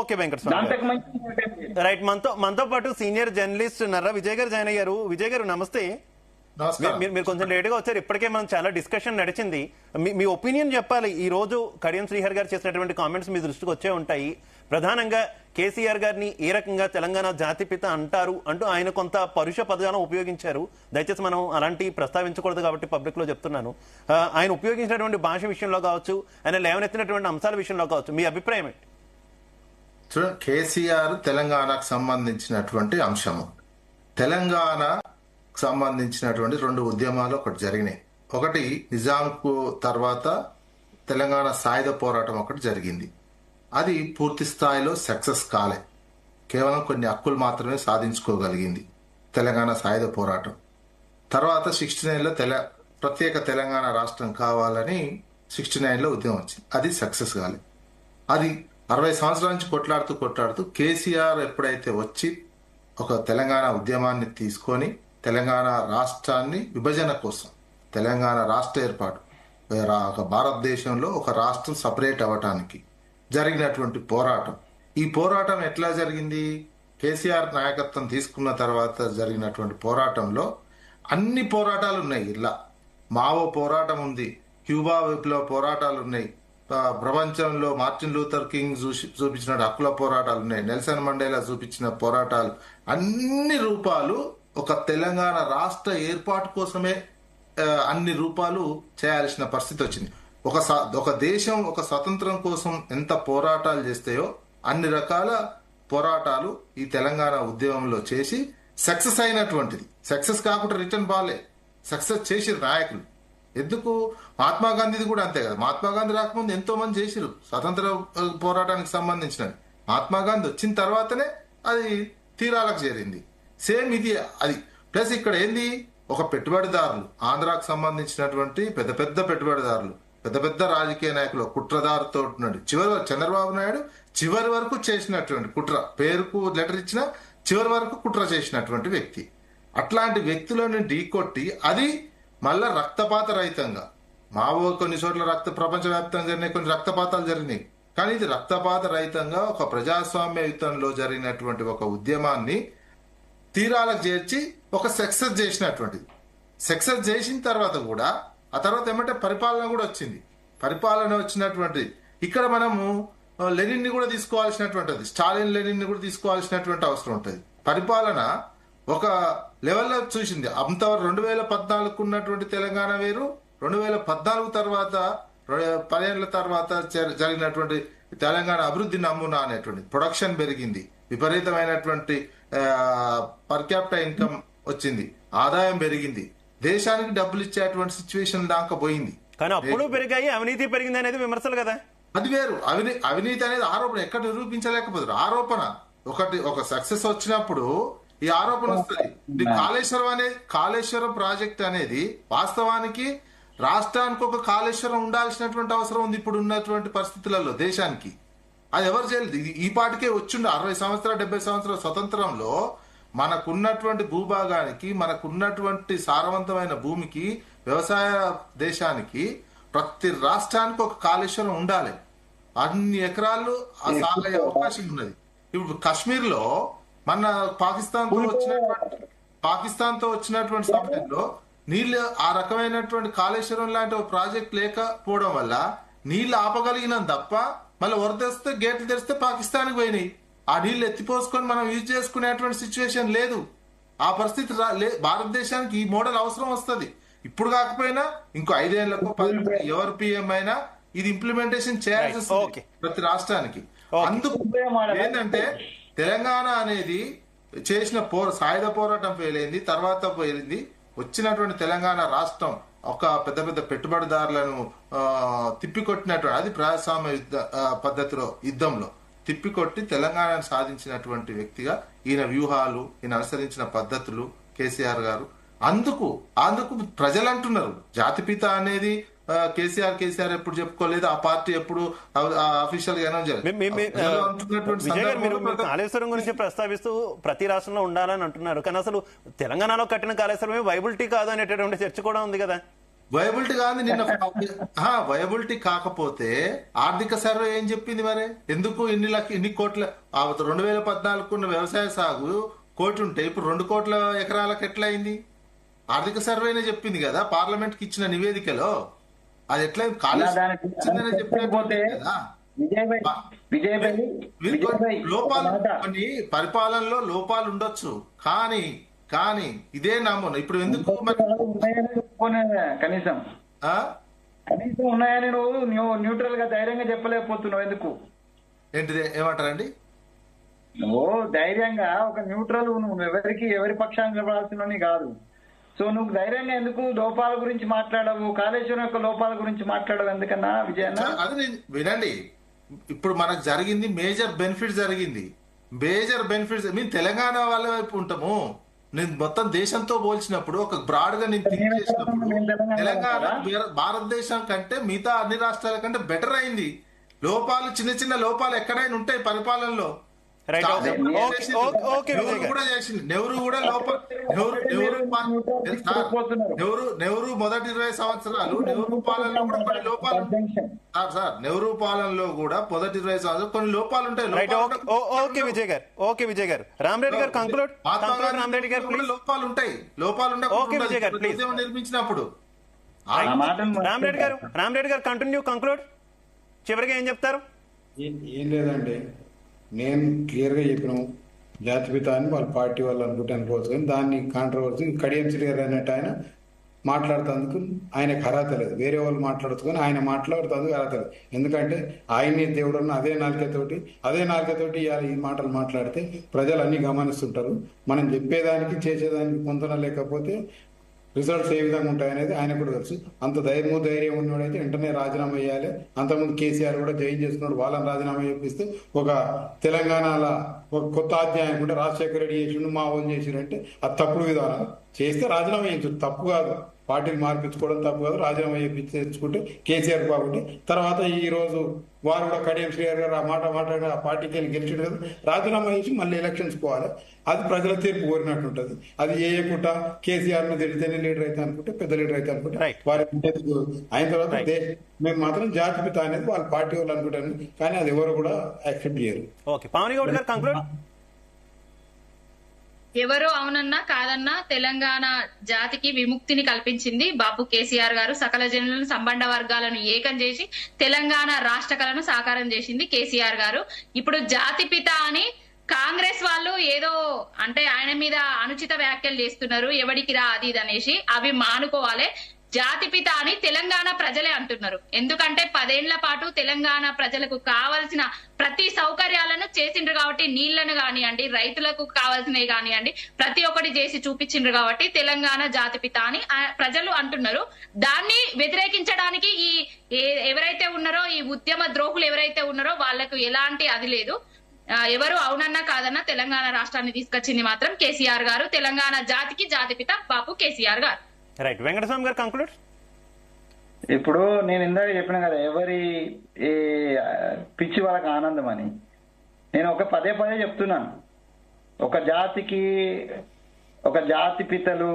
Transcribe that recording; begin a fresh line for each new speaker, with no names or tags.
Okay Venkataswamy right. మనతో పాటు senior journalist Narra Vijay గారు జాయిన్ అయ్యారు. విజయ్ గారు నమస్తే. మీరు కొంచెం లేట్ గా వచ్చారు. ఇప్పటికే మనం చాలా డిస్కషన్ నడిచింది. మీ ఒపీనియన్ చెప్పాలి. ఈ రోజు కడియం శ్రీహర్ గారు చేసినటువంటి కామెంట్స్ మీ దృష్టికి వచ్చే ఉంటాయి. ప్రధానంగా కేసీఆర్ గారిని ఏ రకంగా తెలంగాణ జాతిపిత అంటారు అంటూ ఆయన కొంత పరుష పదజాలం ఉపయోగించారు. దయచేసి మనం అలాంటి ప్రస్తావించకూడదు కాబట్టి పబ్లిక్ లో చెప్తున్నాను. ఆయన ఉపయోగించినటువంటి భాష విషయంలో కావచ్చు, ఆయన లేవనెత్తినటువంటి అంశాల విషయంలో కావచ్చు, మీ అభిప్రాయం ఏంటి?
చూడండి, కేసీఆర్ తెలంగాణకు సంబంధించినటువంటి అంశము. తెలంగాణ సంబంధించినటువంటి రెండు ఉద్యమాలు ఒకటి జరిగినాయి. ఒకటి నిజాంకు తర్వాత తెలంగాణ సాయుధ పోరాటం ఒకటి జరిగింది. అది పూర్తి స్థాయిలో సక్సెస్ కాలే. కేవలం కొన్ని హక్కులు మాత్రమే సాధించుకోగలిగింది తెలంగాణ సాయుధ పోరాటం. తర్వాత 69లో ప్రత్యేక తెలంగాణ రాష్ట్రం కావాలని 69లో ఉద్యమం వచ్చింది. అది సక్సెస్ కాలే. అది 60 సంవత్సరాల నుంచి కొట్లాడుతూ కేసీఆర్ ఎప్పుడైతే వచ్చి ఒక తెలంగాణ ఉద్యమాన్ని తీసుకొని తెలంగాణ రాష్ట్రాన్ని విభజన కోసం, తెలంగాణ రాష్ట్ర ఏర్పాటు, భారతదేశంలో ఒక రాష్ట్రం సపరేట్ అవ్వటానికి జరిగినటువంటి పోరాటం. ఈ పోరాటం ఎట్లా జరిగింది? కేసీఆర్ నాయకత్వం తీసుకున్న తర్వాత జరిగినటువంటి పోరాటంలో అన్ని పోరాటాలు ఉన్నాయి. ఇలా మావో పోరాటం ఉంది, క్యూబా విప్లవ పోరాటాలు ఉన్నాయి, ప్రపంచంలో మార్టిన్ లూథర్ కింగ్ చూపించిన హక్కుల పోరాటాలు ఉన్నాయి, నెల్సన్ మండేలా చూపించిన పోరాటాలు, అన్ని రూపాలు ఒక తెలంగాణ రాష్ట్ర ఏర్పాటు కోసమే అన్ని రూపాలు చేయాల్సిన పరిస్థితి వచ్చింది. ఒక దేశం ఒక స్వతంత్రం కోసం ఎంత పోరాటాలు చేస్తాయో అన్ని రకాల పోరాటాలు ఈ తెలంగాణ ఉద్యమంలో చేసి సక్సెస్ అయినటువంటిది. సక్సెస్ కాకుండా రిటర్న్ బాలే, సక్సెస్ చేసిరు నాయకులు. ఎందుకు? మహాత్మా గాంధీది కూడా అంతే కదా. మహాత్మా గాంధీ రాకముందు ఎంతో మంది చేసిరు స్వతంత్ర పోరాటానికి సంబంధించినవి. మహాత్మా గాంధీ వచ్చిన తర్వాతనే అది తీరాలకు చేరింది. సేమ్ ఇది అది. ప్లస్ ఇక్కడ ఏంది, ఒక పెట్టుబడిదారులు, ఆంధ్రాకు సంబంధించినటువంటి పెద్ద పెద్ద పెట్టుబడిదారులు, పెద్ద పెద్ద రాజకీయ నాయకులు కుట్రదారుతో ఉన్నాడు. చంద్రబాబు నాయుడు చివరి వరకు చేసినటువంటి కుట్ర, పేరుకు లెటర్ ఇచ్చిన చివరి వరకు కుట్ర చేసినటువంటి వ్యక్తి. అట్లాంటి వ్యక్తులను ఢీకొట్టి అది మళ్ళా రక్తపాత రహితంగా, మావో కొన్ని చోట్ల ప్రపంచవ్యాప్తంగా జరిగినాయి, కొన్ని రక్తపాతాలు జరిగినాయి. కానీ ఇది రక్తపాత రహితంగా ఒక ప్రజాస్వామ్యయుతంలో జరిగినటువంటి ఒక ఉద్యమాన్ని తీరాలకు చేర్చి ఒక సక్సెస్ చేసినటువంటిది. సక్సెస్ చేసిన తర్వాత కూడా ఆ తర్వాత ఏమంటే పరిపాలన కూడా వచ్చింది. పరిపాలన వచ్చినటువంటి ఇక్కడ మనము లెనిన్ ని కూడా తీసుకోవాల్సినటువంటిది, స్టాలిన్ లెనిన్ ని కూడా తీసుకోవాల్సినటువంటి అవసరం ఉంటుంది. పరిపాలన ఒక లెవెల్లో చూసింది. అంత 2014 ఉన్నటువంటి తెలంగాణ వేరు, 2014 తర్వాత 10 ఏళ్ల తర్వాత జరిగినటువంటి తెలంగాణ అభివృద్ధి నమూనా అనేటువంటి ప్రొడక్షన్ పెరిగింది, విపరీతమైనటువంటి పర్ క్యాపిటల్ ఇన్కమ్ వచ్చింది, ఆదాయం పెరిగింది, దేశానికి డబ్బులు ఇచ్చేటువంటి సిచ్యువేషన్ దాకా పోయింది.
కానీ అప్పుడు పెరిగాయి, అవినీతి పెరిగింది అనేది విమర్శలు కదా.
అది వేరు. అవినీతి అనేది ఆరోపణ, ఎక్కడ నిరూపించలేకపోతారు. ఆరోపణ ఒక సక్సెస్ వచ్చినప్పుడు ఈ ఆరోపణ వస్తుంది. కాళేశ్వరం ప్రాజెక్ట్ అనేది వాస్తవానికి రాష్ట్రానికి ఒక కాళేశ్వరం ఉండాల్సినటువంటి అవసరం ఉంది ఇప్పుడు ఉన్నటువంటి పరిస్థితులలో దేశానికి. అది ఎవరు చేయలేదు. ఈ పాటికే వచ్చిండు 60 సంవత్సరాలు 70 సంవత్సరాల స్వతంత్రంలో మనకున్నటువంటి భూభాగానికి, మనకున్నటువంటి సారవంతమైన భూమికి, వ్యవసాయ దేశానికి ప్రతి రాష్ట్రానికి ఒక కాళేశ్వరం ఉండాలి. అన్ని ఎకరాలు సాగే అవకాశం ఉన్నది. ఇప్పుడు కాశ్మీర్ లో మన పాకిస్తాన్ తో వచ్చినటువంటి సమయంలో నీళ్లు ఆ రకమైనటువంటి కాళేశ్వరం లాంటి ఒక ప్రాజెక్ట్ లేకపోవడం వల్ల నీళ్లు ఆపగలిగినాం తప్ప మళ్ళీ వరదొస్తే గేట్లు తెరిస్తే పాకిస్తాన్కి పోయినాయి. ఆ నీళ్లు ఎత్తిపోసుకొని మనం యూజ్ చేసుకునేటువంటి సిచ్యువేషన్ లేదు. ఆ పరిస్థితి భారతదేశానికి ఈ మోడల్ అవసరం వస్తుంది. ఇప్పుడు కాకపోయినా ఇంకో 5 ఏళ్లకు 10 ఎవరు పిఎం అయినా ఇది ఇంప్లిమెంటేషన్ చేయాల్సి వస్తుంది ప్రతి రాష్ట్రానికి. అందుకు ఏంటంటే తెలంగాణ అనేది చేసిన సాయుధ పోరాటం ఫెయిల్ అయింది, తర్వాత పోయింది. వచ్చినటువంటి తెలంగాణ రాష్ట్రం ఒక పెద్ద పెద్ద పెట్టుబడిదారులను తిప్పికొట్టినటువంటి, అది ప్రజాస్వామ్య పద్ధతిలో యుద్ధంలో తిప్పికొట్టి తెలంగాణను సాధించినటువంటి వ్యక్తిగా ఈయన వ్యూహాలు, ఈయన అనుసరించిన పద్ధతులు కేసీఆర్ గారు. అందుకు ప్రజలు అంటున్నారు జాతిపిత అనేది కేసీఆర్ ఎప్పుడు చెప్పుకోలేదు, ఆ పార్టీ ఎప్పుడు అఫీషియల్ గా
కాళేశ్వరం గురించి ప్రస్తావిస్తూ ప్రతి రాష్ట్రంలో ఉండాలని అంటున్నారు. కానీ అసలు తెలంగాణలో కట్టిన కాళేశ్వరమే వైబిలిటీ కాదు అనేటటువంటి చర్చ కూడా ఉంది కదా.
వయబిలిటీ కాదు నిన్న వయబిలిటీ కాకపోతే ఆర్థిక సర్వే ఏం చెప్పింది మరి? ఎందుకు ఇన్ని కోట్ల 2014 ఉన్న వ్యవసాయ సాగు 1 కోటి ఉంటే ఇప్పుడు 2 కోట్ల ఎకరాలకు ఎట్లా అయింది? ఆర్థిక సర్వేనే చెప్పింది కదా పార్లమెంట్ కి ఇచ్చిన నివేదికలో. అది ఎట్లా లోపాలు కొన్ని పరిపాలనలో లోపాలు ఉండొచ్చు, కానీ కానీ ఇదే నమూనా ఇప్పుడు ఎందుకు
కనీసం కనీసం ఉన్నాయని నువ్వు న్యూట్రల్ గా ధైర్యంగా చెప్పలేకపోతున్నావు ఎందుకు?
ఏంటిది ఏమంటారండి?
నువ్వు ధైర్యంగా ఒక న్యూట్రల్ నువ్వు ఎవరి పక్షాన్ని నిలబడాల్సిన కాదు. సో నువ్వు ధైర్యంగా ఎందుకు లోపాల గురించి మాట్లాడవు? కాళేశ్వరం యొక్క లోపాల గురించి మాట్లాడవు ఎందుకన్నా విజయన్న?
అది వినండి, ఇప్పుడు మనకు జరిగింది మేజర్ బెనిఫిట్స్ జరిగింది. మేజర్ బెనిఫిట్స్ మేము తెలంగాణ వాళ్ళ వైపు ఉంటాము. నేను మొత్తం దేశంతో పోల్చినప్పుడు ఒక బ్రాడ్ గా నేను థింక్ చేసినప్పుడు తెలంగాణ భారతదేశం కంటే మిగతా అన్ని రాష్ట్రాల కంటే బెటర్ అయింది. లోపాలు చిన్న చిన్న లోపాలు ఎక్కడైనా ఉంటాయి పరిపాలనలో. నెహ్రూ కూడా నెహ్రూ మొదటి 20 సంవత్సరాలు నెహ్రూ పాలనలో కూడా కొన్ని లోపాలు సార్. నెహ్రూ పాలనలో కూడా మొదటి 20 సంవత్సరాలు కొన్ని లోపాలు ఉంటాయి.
ఓకే విజయ్ గారు, ఓకే విజయ్ గారు. రామరెడ్డి గారు కంక్లూడ్. రామరెడ్డి గారు
లోపాలు ఉంటాయి, లోపాలు నిర్మించినప్పుడు.
రామరెడ్డి గారు కంటిన్యూ కంక్లూడ్. చివరిగా ఏం చెప్తారు?
ఏం లేదండి, నేను క్లియర్గా చెప్పినాము జాతిపిత అని వాళ్ళ పార్టీ వాళ్ళు అనుకోవచ్చు, కానీ దాన్ని కాంట్రవర్సీ కడియం శ్రీగారు అన్నట్టు ఆయన మాట్లాడుతందుకు ఆయనకు అర్హత లేదు. వేరే వాళ్ళు మాట్లాడచ్చు కానీ ఆయన మాట్లాడుతందుకు అర్హత లేదు. ఎందుకంటే ఆయన్ని దేవుడు అదే నాలుకతోటి ఇవాళ ఈ మాటలు మాట్లాడితే ప్రజలు అన్ని గమనిస్తుంటారు. మనం చెప్పేదానికి చేసేదానికి పొందన లేకపోతే రిజల్ట్స్ ఏ విధంగా ఉంటాయనేది ఆయన కూడా తెలుసు. అంత ధైర్యం ఉన్నవాడైతే వెంటనే రాజీనామా చేయాలి. అంతకుముందు కేసీఆర్ కూడా జైన్ చేసుకున్నాడు, వాళ్ళని రాజీనామా చేపిస్తే ఒక తెలంగాణలో ఒక కొత్త అధ్యాయం కూడా రాజశేఖర రెడ్డి చేసిండు, మా వాళ్ళు చేసిండంటే అది తప్పుడు విధానం. చేస్తే రాజీనామా చేయించు, తప్పు కాదు. పార్టీని మార్పించుకోవడం తప్పు కాదు. రాజీనామా చేయించుకుంటే కేసీఆర్ బాగుంటే తర్వాత ఈ రోజు వారు కూడా కడియం శ్రీగారు గారు ఆ మాట మాట్లాడి ఆ పార్టీకి వెళ్ళి గెలిచాడు కదా, రాజీనామా చేసి మళ్ళీ ఎలక్షన్స్ పోవాలి. అది ప్రజల తీర్పు కోరినట్టు ఉంటుంది. అది ఏయకుండా కేసీఆర్ ను తిడితేనే లీడర్ అయితే అనుకుంటే, పెద్ద లీడర్ అయితే అనుకుంటే వారి అయిన తర్వాత మేము మాత్రం జాతిపిత అనేది వాళ్ళ పార్టీ వాళ్ళు అనుకుంటాను, కానీ అది ఎవరు కూడా యాక్సెప్ట్ చేయరు.
ఎవరో అవునన్నా కాదన్నా తెలంగాణ జాతికి విముక్తిని కల్పించింది బాపు కేసీఆర్ గారు. సకల జనులను సంబంధ వర్గాలను ఏకం చేసి తెలంగాణ రాష్ట్ర కళను సాకారం చేసింది కేసీఆర్ గారు. ఇప్పుడు జాతిపిత అని కాంగ్రెస్ వాళ్ళు ఏదో అంటే ఆయన మీద అనుచిత వ్యాఖ్యలు చేస్తున్నారు, ఎవడికి రా అది ఇది అనేసి. అవి మానుకోవాలి. జాతిపిత అని తెలంగాణ ప్రజలే అంటున్నారు. ఎందుకంటే 10 ఏళ్ల పాటు తెలంగాణ ప్రజలకు కావాల్సిన ప్రతి సౌకర్యాలను చేసిండ్రు కాబట్టి, నీళ్లను కానివ్వండి, రైతులకు కావాల్సినవి కానివ్వండి, ప్రతి ఒక్కటి చేసి చూపించిండ్రు కాబట్టి తెలంగాణ జాతిపిత అని ప్రజలు అంటున్నారు. దాన్ని వ్యతిరేకించడానికి ఈ ఎవరైతే ఉన్నారో ఈ ఉద్యమ ద్రోహులు ఎవరైతే ఉన్నారో వాళ్లకు ఎలాంటి అది లేదు. ఎవరు అవునన్నా కాదన్నా తెలంగాణ రాష్ట్రాన్ని తీసుకొచ్చింది మాత్రం కేసీఆర్ గారు. తెలంగాణ జాతికి జాతిపిత బాపు కేసీఆర్ గారు.
రైట్. వెంకటస్వామి గారు కంక్లూడ్.
ఇప్పుడు నేను ఇందాక చెప్పిన కదా, ఎవరి పిచ్చి వాళ్ళకి ఆనందం అని. నేను పదే చెప్తున్నాను, ఒక జాతికి ఒక జాతి పితలు